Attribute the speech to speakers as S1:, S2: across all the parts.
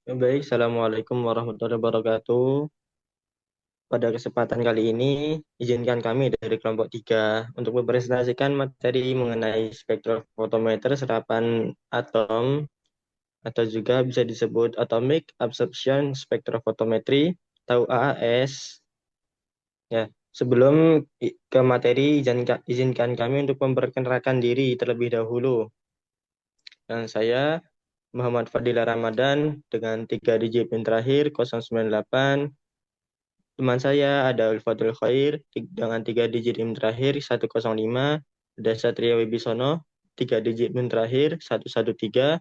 S1: Baik, Assalamualaikum warahmatullahi wabarakatuh. Pada kesempatan kali ini, izinkan kami dari kelompok 3 untuk mempresentasikan materi mengenai spektrofotometer serapan atom atau juga bisa disebut Atomic Absorption Spectrophotometry atau AAS. Ya, sebelum ke materi, izinkan kami untuk memperkenalkan diri terlebih dahulu. Dan saya Muhammad Fadila Ramadan dengan 3 digit PIN terakhir 098. Teman saya ada Ulfatul Khair dengan 3 digit NIM terakhir 105, ada Satria Wibisono 3 digit NIM terakhir 113,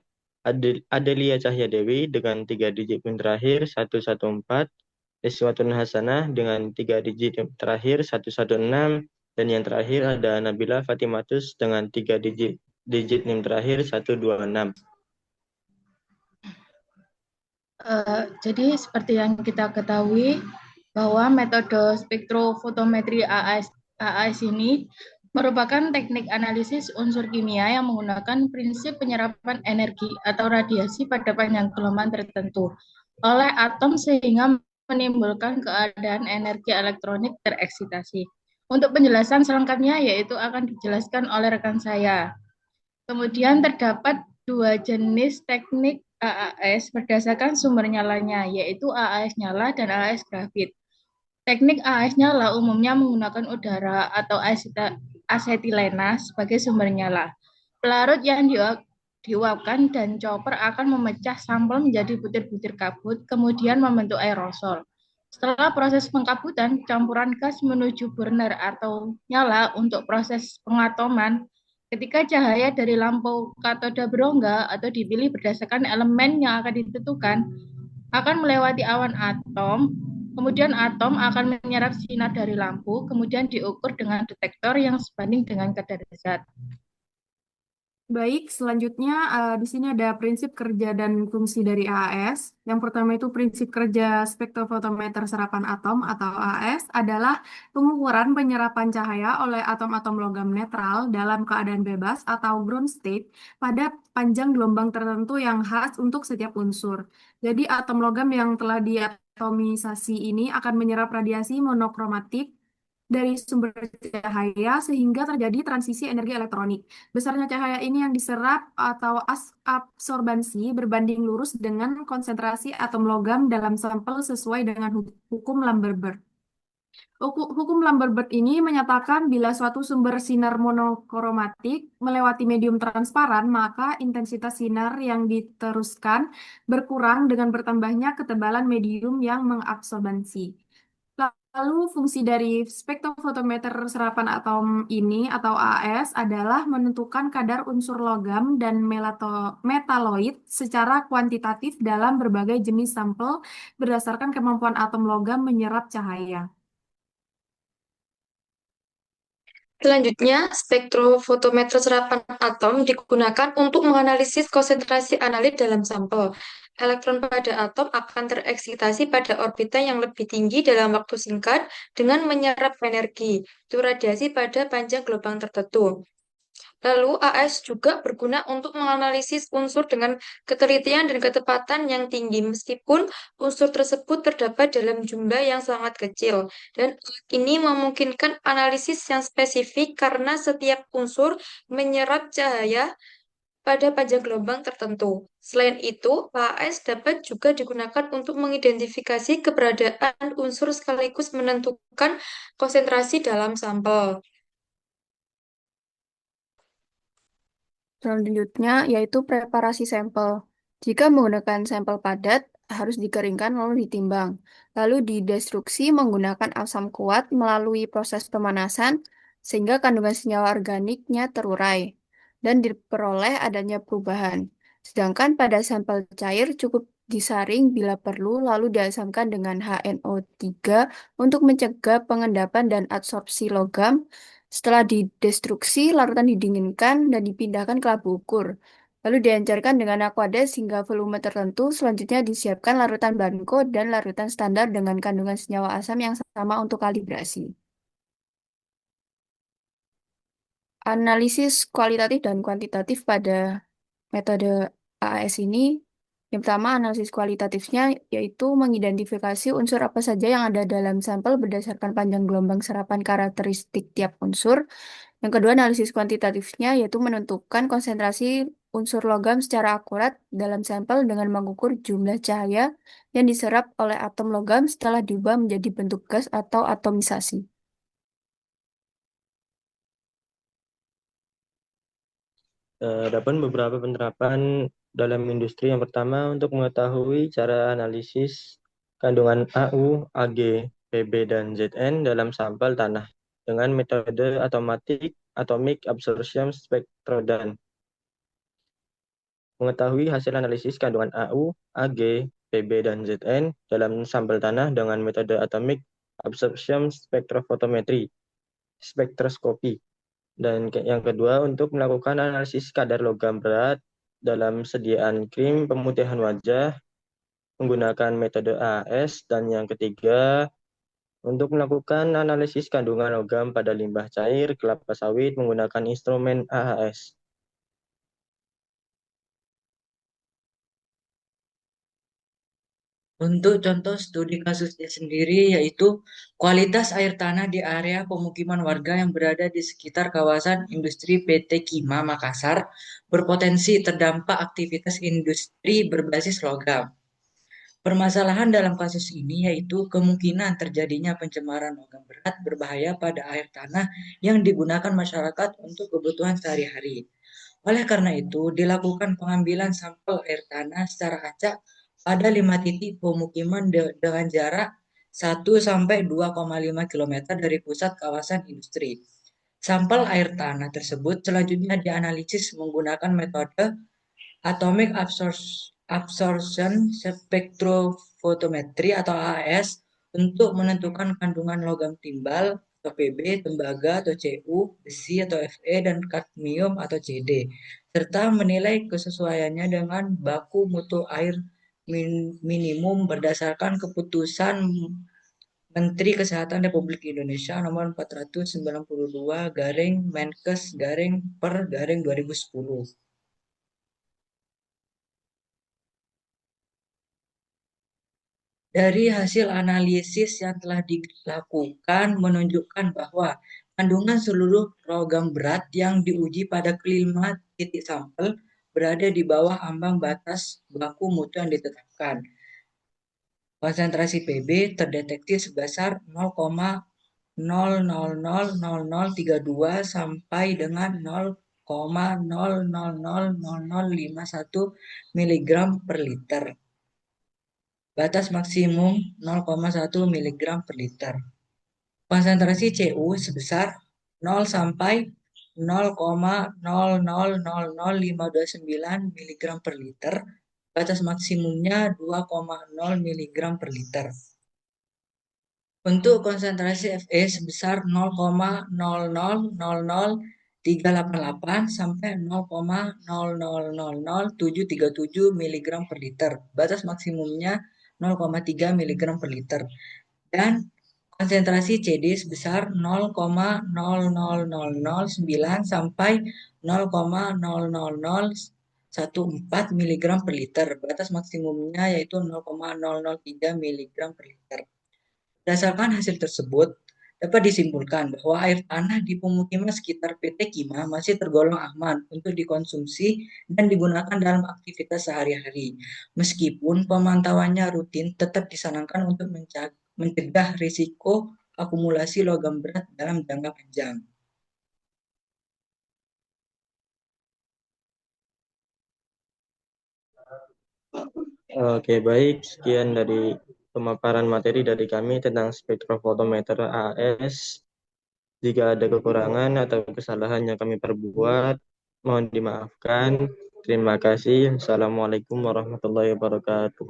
S1: Adelia Cahya Dewi dengan 3 digit NIM terakhir 114, Iswatun Hasanah dengan 3 digit NIM terakhir 116, dan yang terakhir ada Nabila Fatimatus dengan 3 digit NIM terakhir 126.
S2: Jadi seperti yang kita ketahui bahwa metode spektrofotometri AAS ini merupakan teknik analisis unsur kimia yang menggunakan prinsip penyerapan energi atau radiasi pada panjang gelombang tertentu oleh atom sehingga menimbulkan keadaan energi elektronik tereksitasi. Untuk penjelasan selengkapnya yaitu akan dijelaskan oleh rekan saya. Kemudian terdapat dua jenis teknik AAS berdasarkan sumber nyalanya, yaitu AAS nyala dan AAS grafit. Teknik AAS nyala umumnya menggunakan udara atau asetilena sebagai sumber nyala. Pelarut yang diuapkan dan chopper akan memecah sampel menjadi butir-butir kabut, kemudian membentuk aerosol. Setelah proses pengkabutan, campuran gas menuju burner atau nyala untuk proses pengatoman. Ketika cahaya dari lampu katoda berongga atau dipilih berdasarkan elemen yang akan ditentukan, akan melewati awan atom, kemudian atom akan menyerap sinar dari lampu, kemudian diukur dengan detektor yang sebanding dengan kadar zat.
S3: Baik, selanjutnya di sini ada prinsip kerja dan fungsi dari AAS. Yang pertama itu prinsip kerja spektrofotometer serapan atom atau AAS adalah pengukuran penyerapan cahaya oleh atom-atom logam netral dalam keadaan bebas atau ground state pada panjang gelombang tertentu yang khas untuk setiap unsur. Jadi atom logam yang telah diatomisasi ini akan menyerap radiasi monokromatik dari sumber cahaya sehingga terjadi transisi energi elektronik. Besarnya cahaya ini yang diserap atau absorbansi berbanding lurus dengan konsentrasi atom logam dalam sampel sesuai dengan hukum Lambert. Hukum Lambert ini menyatakan bila suatu sumber sinar monokromatik melewati medium transparan, maka intensitas sinar yang diteruskan berkurang dengan bertambahnya ketebalan medium yang mengabsorbansi. Lalu fungsi dari spektrofotometer serapan atom ini atau AS adalah menentukan kadar unsur logam dan metaloid secara kuantitatif dalam berbagai jenis sampel berdasarkan kemampuan atom logam menyerap cahaya.
S4: Selanjutnya, spektrofotometer serapan atom digunakan untuk menganalisis konsentrasi analit dalam sampel. Elektron pada atom akan tereksitasi pada orbita yang lebih tinggi dalam waktu singkat dengan menyerap energi, itu radiasi pada panjang gelombang tertentu. Lalu, AS juga berguna untuk menganalisis unsur dengan ketelitian dan ketepatan yang tinggi, meskipun unsur tersebut terdapat dalam jumlah yang sangat kecil. Dan ini memungkinkan analisis yang spesifik karena setiap unsur menyerap cahaya pada panjang gelombang tertentu. Selain itu, AS dapat juga digunakan untuk mengidentifikasi keberadaan unsur sekaligus menentukan konsentrasi dalam sampel.
S3: Selanjutnya yaitu preparasi sampel. Jika menggunakan sampel padat, harus dikeringkan lalu ditimbang. Lalu didestruksi menggunakan asam kuat melalui proses pemanasan sehingga kandungan senyawa organiknya terurai dan diperoleh adanya perubahan. Sedangkan pada sampel cair cukup disaring bila perlu lalu diasamkan dengan HNO3 untuk mencegah pengendapan dan absorpsi logam. Setelah didestruksi, larutan didinginkan dan dipindahkan ke labu ukur. Lalu diencerkan dengan aqueous hingga volume tertentu. Selanjutnya disiapkan larutan Banco dan larutan standar dengan kandungan senyawa asam yang sama untuk kalibrasi. Analisis kualitatif dan kuantitatif pada metode AAS ini Yang pertama, analisis kualitatifnya yaitu mengidentifikasi unsur apa saja yang ada dalam sampel berdasarkan panjang gelombang serapan karakteristik tiap unsur. Yang kedua, analisis kuantitatifnya yaitu menentukan konsentrasi unsur logam secara akurat dalam sampel dengan mengukur jumlah cahaya yang diserap oleh atom logam setelah diubah menjadi bentuk gas atau atomisasi.
S1: Adapun beberapa penerapan dalam industri. Yang pertama, untuk mengetahui cara analisis kandungan AU, AG, PB, dan ZN dalam sampel tanah dengan metode atomic absorption spectrodan. Mengetahui hasil analisis kandungan AU, AG, PB, dan ZN dalam sampel tanah dengan metode atomic absorption spectrophotometry, spektroskopi. Dan yang kedua, untuk melakukan analisis kadar logam berat dalam sediaan krim pemutihan wajah menggunakan metode AAS. Dan yang ketiga, untuk melakukan analisis kandungan logam pada limbah cair kelapa sawit menggunakan instrumen AAS.
S5: Untuk contoh studi kasusnya sendiri yaitu kualitas air tanah di area pemukiman warga yang berada di sekitar kawasan industri PT Kima Makassar berpotensi terdampak aktivitas industri berbasis logam. Permasalahan dalam kasus ini yaitu kemungkinan terjadinya pencemaran logam berat berbahaya pada air tanah yang digunakan masyarakat untuk kebutuhan sehari-hari. Oleh karena itu, dilakukan pengambilan sampel air tanah secara acak pada 5 titik pemukiman dengan jarak 1-2,5 km dari pusat kawasan industri. Sampel air tanah tersebut selanjutnya dianalisis menggunakan metode atomic absorption spectrophotometry atau AAS untuk menentukan kandungan logam timbal atau Pb, tembaga atau Cu, besi atau Fe, dan kadmium atau Cd, serta menilai kesesuaiannya dengan baku mutu air minimum berdasarkan keputusan Menteri Kesehatan Republik Indonesia nomor 492/Menkes/per/2010. Dari hasil analisis yang telah dilakukan menunjukkan bahwa kandungan seluruh logam berat yang diuji pada kelima titik sampel berada di bawah ambang batas baku mutu yang ditetapkan. Konsentrasi Pb terdeteksi sebesar 0,000032 sampai dengan 0,000051 mg per liter. Batas maksimum 0,1 mg per liter. Konsentrasi Cu sebesar 0 sampai 0,000529 mg per liter. Batas maksimumnya 2,0 mg per liter. Untuk konsentrasi Fe sebesar 0,000388 sampai 0,000737 mg per liter. Batas maksimumnya 0,3 mg per liter. Dan konsentrasi CD sebesar 0,00009 sampai 0,00014 mg per liter. Batas maksimumnya yaitu 0,003 mg per liter. Berdasarkan hasil tersebut, dapat disimpulkan bahwa air tanah di pemukiman sekitar PT Kima masih tergolong aman untuk dikonsumsi dan digunakan dalam aktivitas sehari-hari. Meskipun pemantauannya rutin, tetap disarankan untuk mencegah risiko akumulasi logam berat dalam jangka panjang.
S1: Oke, baik. Sekian dari pemaparan materi dari kami tentang spektrofotometer AS. Jika ada kekurangan atau kesalahan yang kami perbuat, mohon dimaafkan. Terima kasih. Assalamualaikum warahmatullahi wabarakatuh.